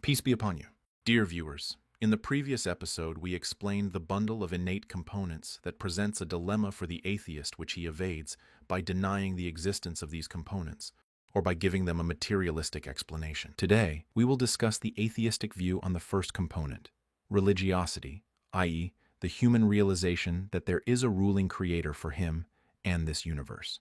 Peace be upon you. Dear viewers, in the previous episode we explained the bundle of innate components that presents a dilemma for the atheist which he evades by denying the existence of these components, or by giving them a materialistic explanation. Today, we will discuss the atheistic view on the first component, religiosity, i.e., the human realization that there is a ruling creator for him and this universe,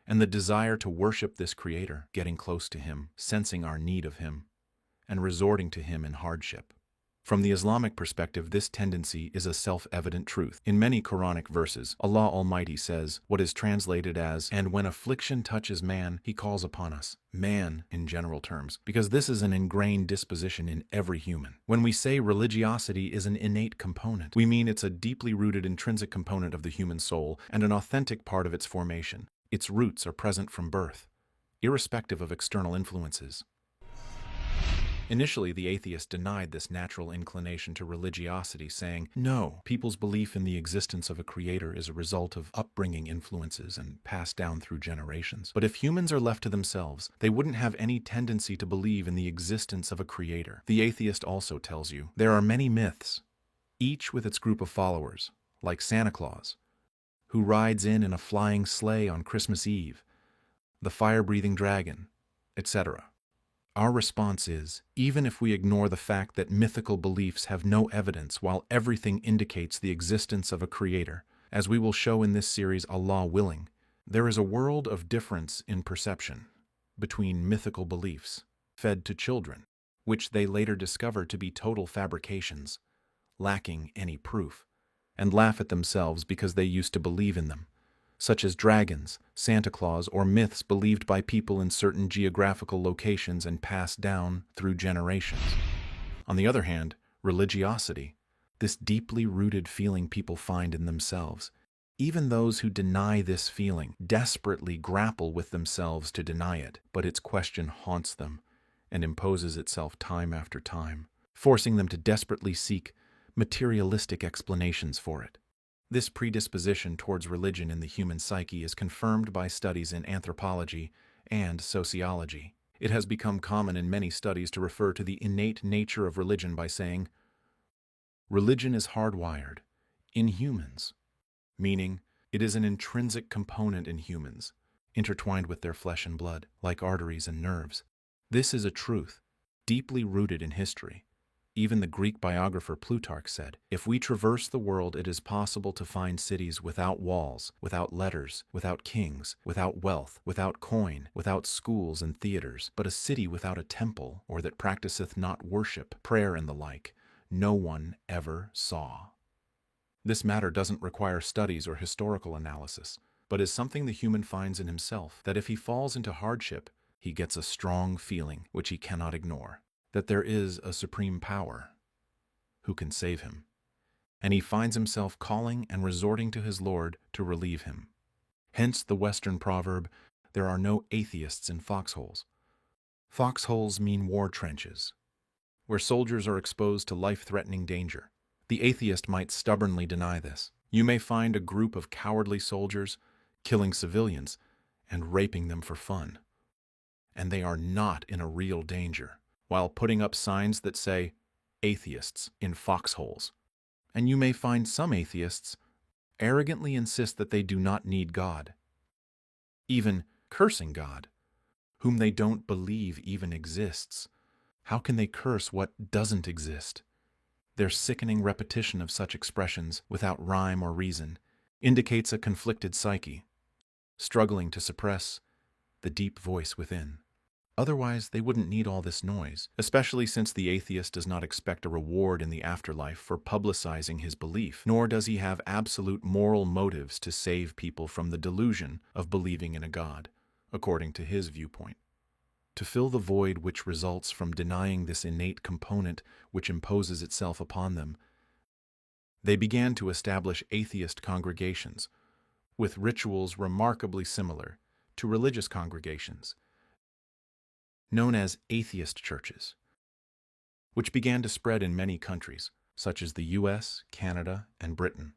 and the desire to worship this creator, getting close to him, sensing our need of him, and resorting to him in hardship. From the Islamic perspective, this tendency is a self-evident truth. In many Quranic verses, Allah Almighty says what is translated as, "And when affliction touches man, he calls upon us." Man, in general terms, because this is an ingrained disposition in every human. When we say religiosity is an innate component, we mean it's a deeply rooted intrinsic component of the human soul and an authentic part of its formation. Its roots are present from birth, irrespective of external influences. Initially, the atheist denied this natural inclination to religiosity, saying, no, people's belief in the existence of a creator is a result of upbringing influences and passed down through generations. But if humans are left to themselves, they wouldn't have any tendency to believe in the existence of a creator. The atheist also tells you there are many myths, each with its group of followers, like Santa Claus, who rides in a flying sleigh on Christmas Eve, the fire-breathing dragon, etc. Our response is, even if we ignore the fact that mythical beliefs have no evidence while everything indicates the existence of a creator, as we will show in this series, Allah willing, there is a world of difference in perception between mythical beliefs fed to children, which they later discover to be total fabrications, lacking any proof, and laugh at themselves because they used to believe in them, such as dragons, Santa Claus, or myths believed by people in certain geographical locations and passed down through generations. On the other hand, religiosity, this deeply rooted feeling people find in themselves, even those who deny this feeling desperately grapple with themselves to deny it, but its question haunts them and imposes itself time after time, forcing them to desperately seek materialistic explanations for it. This predisposition towards religion in the human psyche is confirmed by studies in anthropology and sociology. It has become common in many studies to refer to the innate nature of religion by saying, religion is hardwired in humans, meaning it is an intrinsic component in humans, intertwined with their flesh and blood, like arteries and nerves. This is a truth deeply rooted in history. Even the Greek biographer Plutarch said, if we traverse the world, it is possible to find cities without walls, without letters, without kings, without wealth, without coin, without schools and theaters, but a city without a temple, or that practiceth not worship, prayer, and the like, no one ever saw. This matter doesn't require studies or historical analysis, but is something the human finds in himself, that if he falls into hardship, he gets a strong feeling which he cannot ignore, that there is a supreme power who can save him, and he finds himself calling and resorting to his Lord to relieve him. Hence the Western proverb, there are no atheists in foxholes. Foxholes mean war trenches, where soldiers are exposed to life-threatening danger. The atheist might stubbornly deny this. You may find a group of cowardly soldiers killing civilians and raping them for fun, and they are not in a real danger, while putting up signs that say, atheists in foxholes. And you may find some atheists arrogantly insist that they do not need God, even cursing God, whom they don't believe even exists. How can they curse what doesn't exist? Their sickening repetition of such expressions without rhyme or reason indicates a conflicted psyche, struggling to suppress the deep voice within. Otherwise, they wouldn't need all this noise, especially since the atheist does not expect a reward in the afterlife for publicizing his belief, nor does he have absolute moral motives to save people from the delusion of believing in a God, according to his viewpoint. To fill the void which results from denying this innate component which imposes itself upon them, they began to establish atheist congregations, with rituals remarkably similar to religious congregations, known as atheist churches, which began to spread in many countries, such as the US, Canada, and Britain,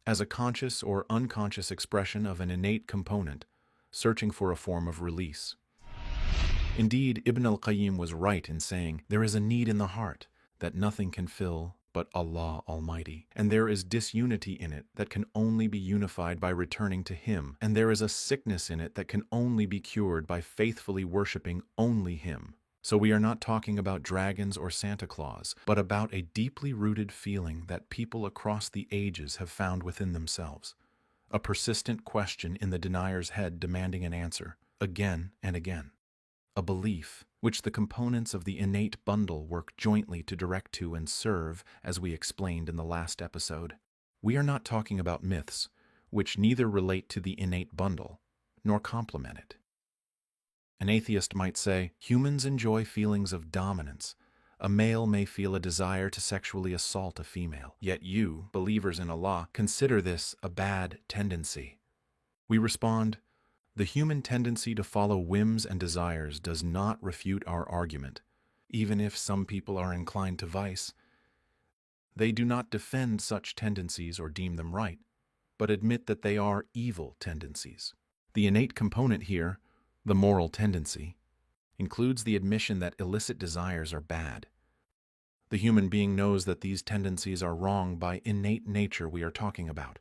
as a conscious or unconscious expression of an innate component, searching for a form of release. Indeed, Ibn al-Qayyim was right in saying, there is a need in the heart that nothing can fill but Allah Almighty, and there is disunity in it that can only be unified by returning to Him, and there is a sickness in it that can only be cured by faithfully worshipping only Him. So we are not talking about dragons or Santa Claus, but about a deeply rooted feeling that people across the ages have found within themselves. A persistent question in the denier's head demanding an answer, again and again. A belief, which the components of the innate bundle work jointly to direct to and serve, as we explained in the last episode. We are not talking about myths, which neither relate to the innate bundle, nor complement it. An atheist might say, humans enjoy feelings of dominance. A male may feel a desire to sexually assault a female. Yet you, believers in Allah, consider this a bad tendency. We respond, the human tendency to follow whims and desires does not refute our argument, even if some people are inclined to vice. They do not defend such tendencies or deem them right, but admit that they are evil tendencies. The innate component here, the moral tendency, includes the admission that illicit desires are bad. The human being knows that these tendencies are wrong by innate nature we are talking about.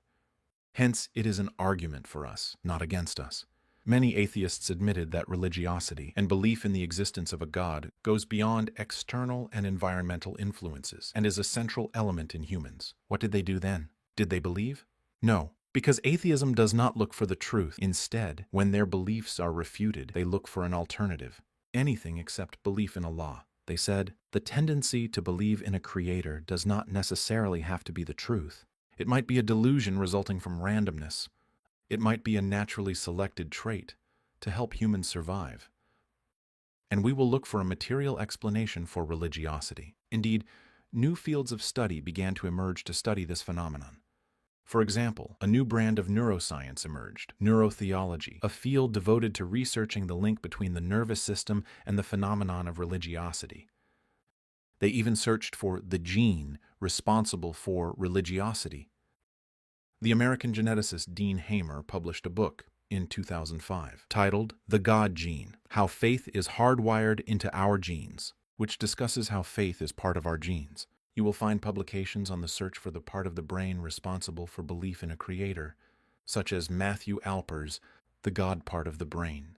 Hence, it is an argument for us, not against us. Many atheists admitted that religiosity and belief in the existence of a God goes beyond external and environmental influences and is a central element in humans. What did they do then? Did they believe? No, because atheism does not look for the truth. Instead, when their beliefs are refuted, they look for an alternative, anything except belief in Allah. They said, the tendency to believe in a creator does not necessarily have to be the truth. It might be a delusion resulting from randomness. It might be a naturally selected trait to help humans survive. And we will look for a material explanation for religiosity. Indeed, new fields of study began to emerge to study this phenomenon. For example, a new brand of neuroscience emerged, neurotheology, a field devoted to researching the link between the nervous system and the phenomenon of religiosity. They even searched for the gene responsible for religiosity. The American geneticist Dean Hamer published a book in 2005 titled The God Gene: How Faith is Hardwired into Our Genes, which discusses how faith is part of our genes. You will find publications on the search for the part of the brain responsible for belief in a creator, such as Matthew Alper's The God Part of the Brain,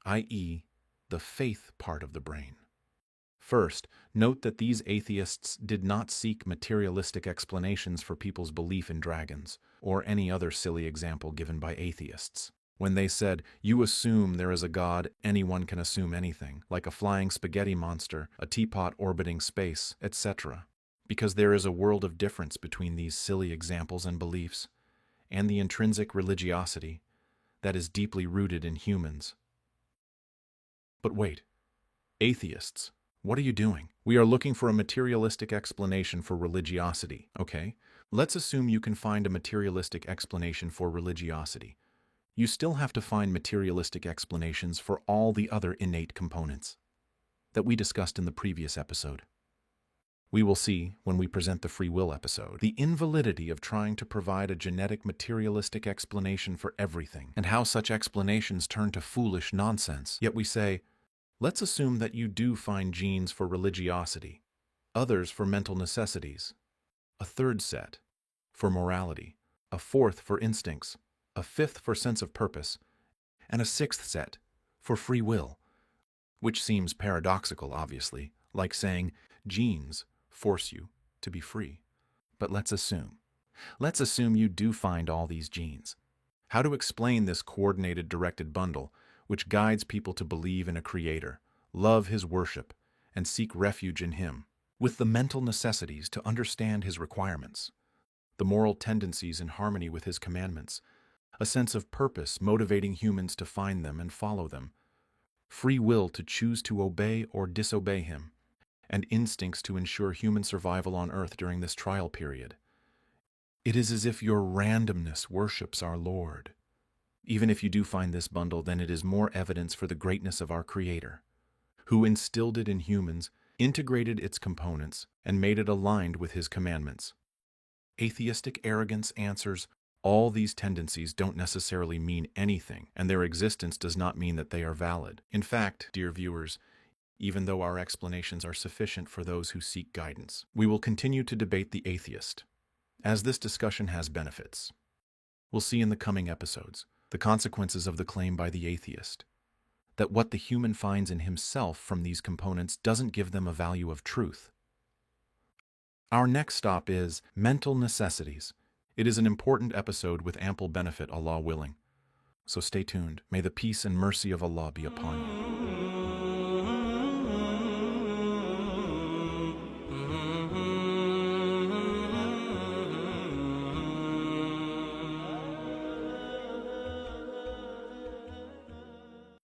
i.e., the faith part of the brain. First, note that these atheists did not seek materialistic explanations for people's belief in dragons, or any other silly example given by atheists. When they said, you assume there is a God, anyone can assume anything, like a flying spaghetti monster, a teapot orbiting space, etc. Because there is a world of difference between these silly examples and beliefs, and the intrinsic religiosity that is deeply rooted in humans. But wait, atheists, what are you doing? We are looking for a materialistic explanation for religiosity, okay? Let's assume you can find a materialistic explanation for religiosity. You still have to find materialistic explanations for all the other innate components that we discussed in the previous episode. We will see, when we present the free will episode, the invalidity of trying to provide a genetic materialistic explanation for everything, and how such explanations turn to foolish nonsense. Yet we say, let's assume that you do find genes for religiosity, others for mental necessities, a third set for morality, a fourth for instincts, a fifth for sense of purpose, and a sixth set for free will, which seems paradoxical, obviously, like saying genes force you to be free. But let's assume you do find all these genes. How to explain this coordinated directed bundle which guides people to believe in a creator, love his worship, and seek refuge in him, with the mental necessities to understand his requirements, the moral tendencies in harmony with his commandments, a sense of purpose motivating humans to find them and follow them, free will to choose to obey or disobey him, and instincts to ensure human survival on earth during this trial period. It is as if your randomness worships our Lord. Even if you do find this bundle, then it is more evidence for the greatness of our Creator, who instilled it in humans, integrated its components, and made it aligned with His commandments. Atheistic arrogance answers, All these tendencies don't necessarily mean anything, and their existence does not mean that they are valid. In fact, dear viewers, even though our explanations are sufficient for those who seek guidance, we will continue to debate the atheist, as this discussion has benefits. We'll see in the coming episodes the consequences of the claim by the atheist, that what the human finds in himself from these components doesn't give them a value of truth. Our next stop is mental necessities. It is an important episode with ample benefit, Allah willing. So stay tuned. May the peace and mercy of Allah be upon you.